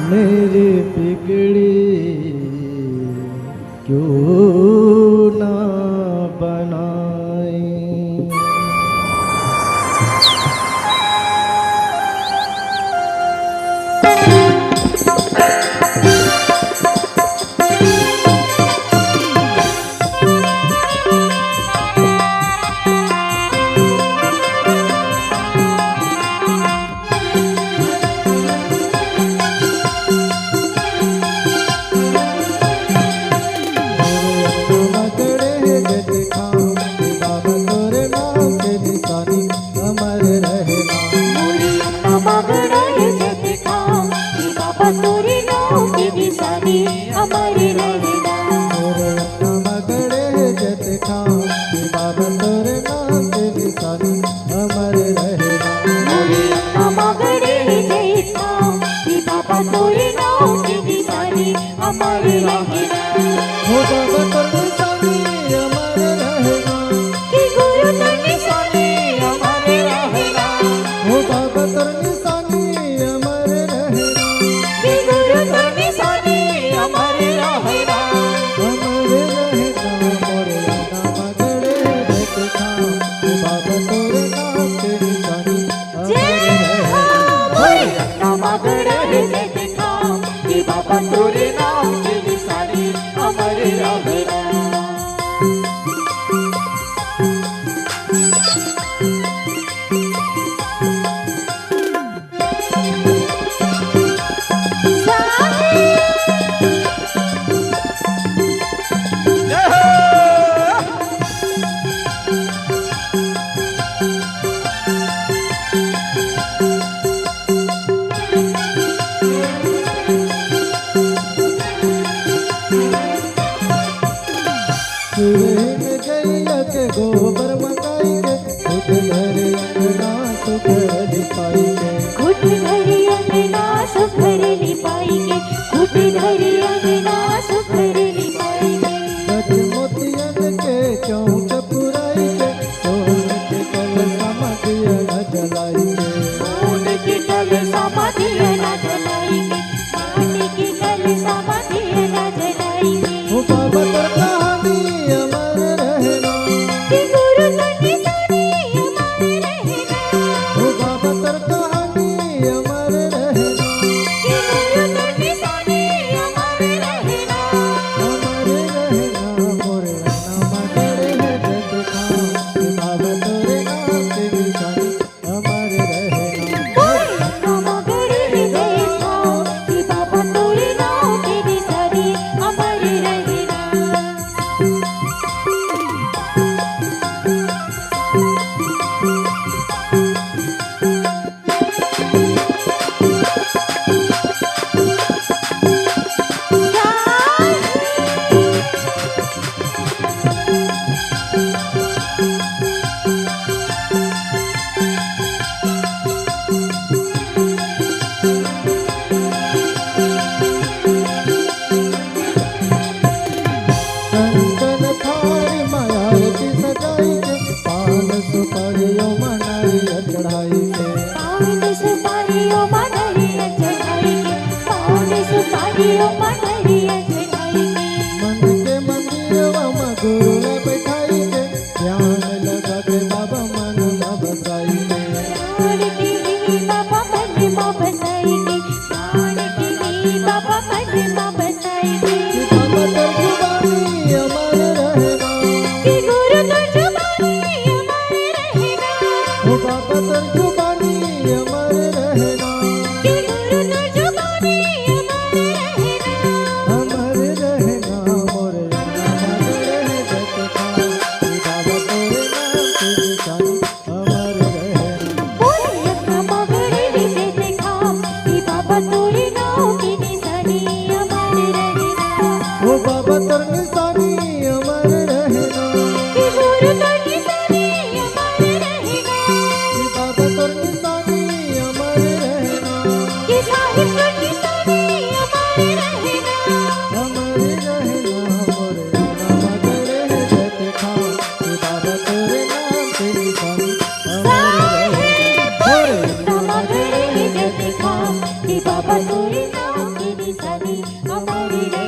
मेरी बिगड़ी क्यों ना बनाई। गोबर मकाई के खुद घर अंगना सुखर लिपाई के खुद घर अंगना सुखर लिपाई के खुद घर अंगना सुखर लिपाई के गज मोतियन के चौक पुराई के सोन के कल समाधिया न जलाई के सोन के कल समाधिया न जलाई के सोन के कल समाधिया न जलाई के ओ बाबा तर कहानी अमर रहना कि गुरु तनी सानी अमर रहना ओ बाबा तर कहानी अमर रहना कि गुरु तनी सानी अमर रहना मोरे नाम करे है जग खां बाबा तोरे नाम से निशानी अमर रहना नाम गड़े जय खाओ कि बाबा तोरे नाम के निशानी अमर रहना संतन थारी मायावती सजाई के पान सुपारियों मनाई चढ़ाई के पावन सुपारियों मनरिया चढ़ाई के पावन सुपारियों मनरिया चढ़ाई के मन के मंदिरवा में गुरु ने बैठाई के ध्यान लगा के बाबा मन में बसाई के प्राण के ही बाबा मन में बसाई के प्राण के ही बाबा मन में बसाई के बाबा तर जुबानी अमर रहना कि गुरु तो जुबानी अमर रहना ओ बाबा तर जुबानी अमर रहना कि गुरु तो जुबानी अमर रहना मोरे नाम करे जग खां बाबा तोरे नाम से निशानी अमर रहना बोले अपना मगरे विजय देखा कि बाबा तोरे नाम की निशानी सनी अमर